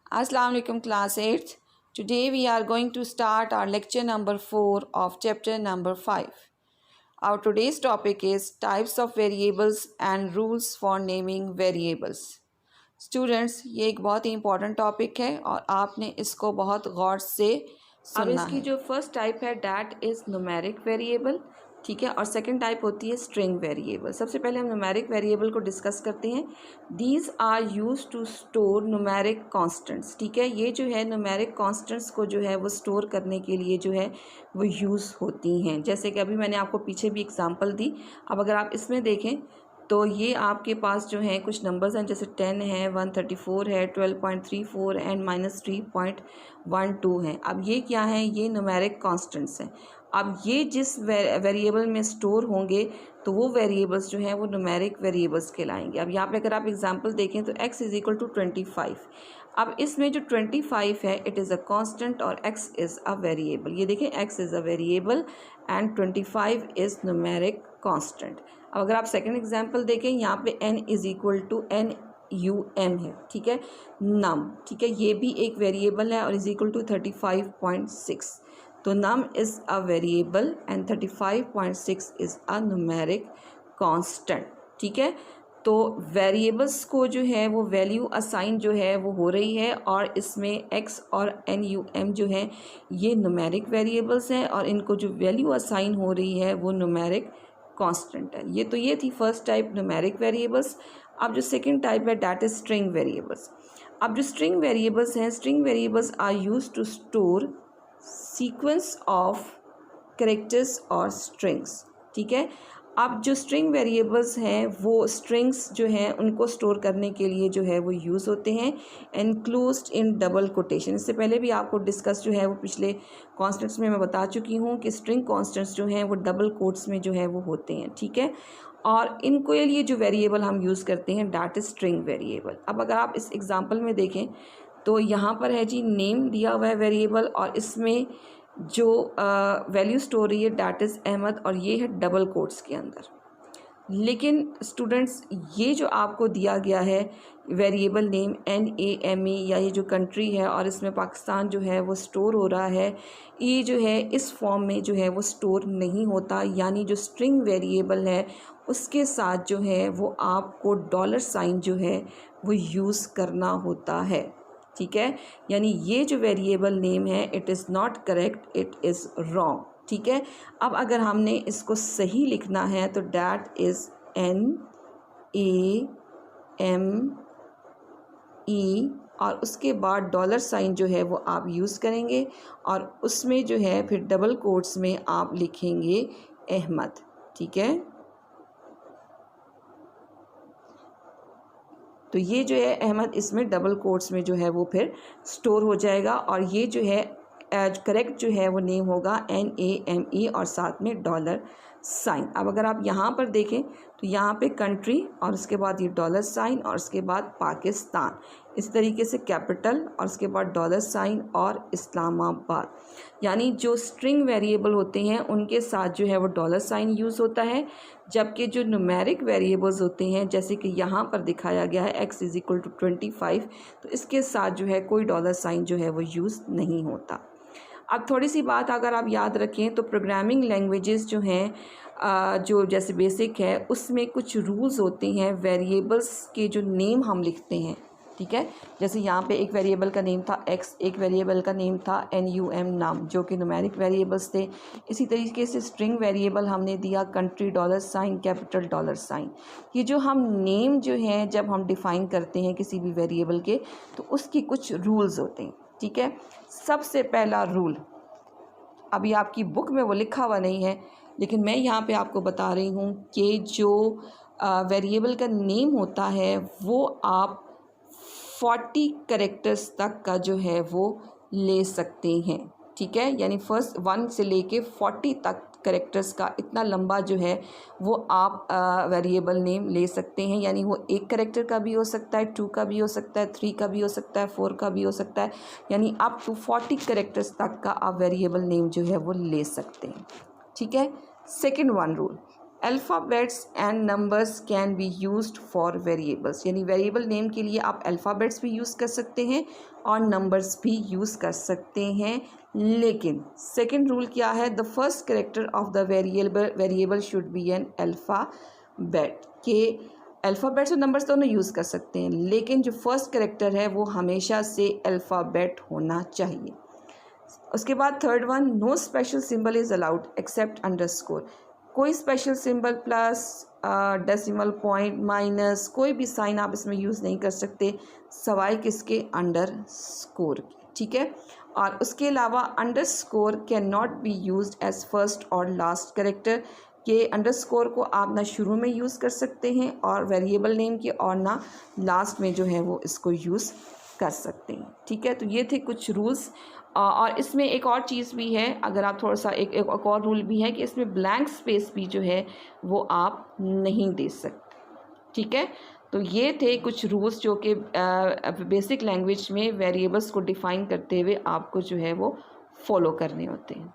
Assalamu alaikum class 8th. Today we are going to start our lecture number 4 of chapter number 5. Our today's topic is types of variables and rules for naming variables. Students, ये एक बहुत ही important topic है और आपने इसको बहुत गौर से सुनना है। अब इसकी जो फर्स्ट टाइप है that is numeric variable, ठीक है, और सेकंड टाइप होती है स्ट्रिंग वेरिएबल। सबसे पहले हम न्यूमेरिक वेरिएबल को डिस्कस करते हैं। These are use to store numeric constants, ठीक है, ये जो है न्यूमेरिक कांस्टेंट्स को जो है वो स्टोर करने के लिए जो है वो यूज़ होती हैं। जैसे कि अभी मैंने आपको पीछे भी एग्जांपल दी। अब अगर आप इसमें देखें तो ये आपके पास जो है कुछ नंबर्स हैं, जैसे 10 है, 134 है, 12.34 एंड -3.12 है। अब ये क्या है? ये न्यूमेरिक कांस्टेंट्स हैं। अब ये जिस वेरिएबल में स्टोर होंगे तो वो वेरिएबल्स जो हैं वो न्यूमेरिक वेरिएबल्स कहलाएंगे। अब यहाँ पे अगर आप एग्जांपल देखें तो x = 25। अब इसमें जो 25 है इट इज़ अ कांस्टेंट और x इज़ अ वेरिएबल। ये देखें, x is a variable and 25 is numeric constant. अब अगर आप सेकंड एग्जांपल देखें, यहाँ पे n = NUM है, ठीक है, नम, ठीक है, ये भी एक वेरिएबल है और = 35.6। तो num is a variable and 35.6 is a numeric constant, ठीक है। तो वेरिएबल्स को जो है वो वैल्यू असाइन जो है वो हो रही है और इसमें x और NUM जो है ये न्यूमेरिक वेरिएबल्स हैं और इनको जो वैल्यू असाइन हो रही है वो न्यूमेरिक कांस्टेंट है। ये थी फर्स्ट टाइप न्यूमेरिक वेरिएबल्स। अब जो सेकंड टाइप है दैट इज स्ट्रिंग वेरिएबल्स। अब जो स्ट्रिंग वेरिएबल्स हैं, string variables are used to store sequence of characters और स्ट्रिंग्स, ठीक है। अब जो स्ट्रिंग वेरिएबल्स हैं वो स्ट्रिंग्स जो हैं उनको स्टोर करने के लिए जो है वो यूज़ होते हैं एनक्लोज्ड इन डबल कोटेशन। इससे पहले भी आपको डिस्कस जो है वो पिछले कॉन्स्टेंट्स में मैं बता चुकी हूँ कि स्ट्रिंग कॉन्स्टेंट्स जो हैं वो डबल कोट्स में जो है वो होते हैं, ठीक है। और इनको लिए जो वेरिएबल हम यूज़ करते हैं दैट इज स्ट्रिंग वेरिएबल। अब अगर आप इस एग्जाम्पल में देखें तो यहाँ पर है जी नेम दिया हुआ है वेरिएबल और इसमें जो वैल्यू स्टोर रही है डैट इज़ अहमद और ये है डबल कोट्स के अंदर। लेकिन स्टूडेंट्स ये जो आपको दिया गया है वेरिएबल नेम NAME या ये जो कंट्री है और इसमें पाकिस्तान जो है वो स्टोर हो रहा है, ये जो है इस फॉर्म में जो है वो स्टोर नहीं होता। यानी जो स्ट्रिंग वेरिएबल है उसके साथ जो है वो आपको $साइन जो है वो यूज़ करना होता है, ठीक है। यानी ये जो वेरिएबल नेम है it is not correct, it is wrong, ठीक है। अब अगर हमने इसको सही लिखना है तो डैट इज़ NAME और उसके बाद $साइन जो है वो आप यूज़ करेंगे और उसमें जो है फिर डबल कोट्स में आप लिखेंगे अहमद, ठीक है। तो ये जो है अहमद इसमें डबल कोट्स में जो है वो फिर स्टोर हो जाएगा और ये जो है करेक्ट जो है वो नेम होगा NAME और साथ में $साइन। अब अगर आप यहाँ पर देखें तो यहाँ पे कंट्री और उसके बाद ये $साइन और उसके बाद पाकिस्तान, इस तरीके से कैपिटल और उसके बाद $साइन और इस्लामाबाद। यानी जो स्ट्रिंग वेरिएबल होते हैं उनके साथ जो है वो $साइन यूज़ होता है, जबकि जो न्यूमेरिक वेरिएबल्स होते हैं जैसे कि यहाँ पर दिखाया गया है x = 25, तो इसके साथ जो है कोई $साइन जो है वो यूज़ नहीं होता। अब थोड़ी सी बात अगर आप याद रखें तो प्रोग्रामिंग लैंग्वेजेस जो हैं जो जैसे बेसिक है उसमें कुछ रूल्स होते हैं वेरिएबल्स के जो नेम हम लिखते हैं, ठीक है। जैसे यहाँ पे एक वेरिएबल का नेम था x, एक वेरिएबल का नेम था NUM नाम जो कि न्यूमेरिक वेरिएबल्स थे। इसी तरीके से स्ट्रिंग वेरिएबल हमने दिया कंट्री $साइन, कैपिटल $साइन। ये जो हम नेम जो हैं जब हम डिफ़ाइन करते हैं किसी भी वेरिएबल के तो उसकी कुछ रूल्स होते हैं, ठीक है। सबसे पहला रूल, अभी आपकी बुक में वो लिखा हुआ नहीं है लेकिन मैं यहाँ पे आपको बता रही हूँ कि जो वेरिएबल का नेम होता है वो आप 40 कैरेक्टर्स तक का जो है वो ले सकते हैं, ठीक है। यानी फर्स्ट 1 से लेके 40 तक कैरेक्टर्स का इतना लंबा जो है वो आप वेरिएबल नेम ले सकते हैं। यानी वो 1 कैरेक्टर का भी हो सकता है, 2 का भी हो सकता है, 3 का भी हो सकता है, 4 का भी हो सकता है। यानी अप टू 40 कैरेक्टर्स तक का आप वेरिएबल नेम जो है वो ले सकते हैं, ठीक है। Second one rule, alphabets and numbers can be used for variables, यानी वेरिएबल नेम के लिए आप अल्फ़ाबेट्स भी यूज़ कर सकते हैं और नंबर्स भी यूज़ कर सकते हैं। लेकिन सेकंड रूल क्या है, the first character of the variable should be N alphabet, के अल्फ़ाबेट्स और नंबर्स दोनों यूज़ कर सकते हैं, लेकिन जो फर्स्ट कैरेक्टर है वो हमेशा से अल्फ़ाबेट होना चाहिए। उसके बाद third one, no special symbol is allowed except underscore, कोई special symbol plus decimal point minus कोई भी साइन आप इसमें यूज़ नहीं कर सकते सवाए किसके, अंडरस्कोर के, ठीक है। और उसके अलावा underscore can not be used as first और लास्ट कैरेक्टर, के अंडरस्कोर को आप ना शुरू में यूज़ कर सकते हैं और वेरिएबल नेम के, और ना लास्ट में जो है वो इसको यूज़ कर सकते हैं, ठीक है। तो ये थे कुछ रूल्स। और इसमें एक और चीज़ भी है, अगर आप थोड़ा सा एक और रूल भी है कि इसमें ब्लैंक स्पेस भी जो है वो आप नहीं दे सकते, ठीक है। तो ये थे कुछ रूल्स जो कि बेसिक लैंग्वेज में वेरिएबल्स को डिफ़ाइन करते हुए आपको जो है वो फॉलो करने होते हैं।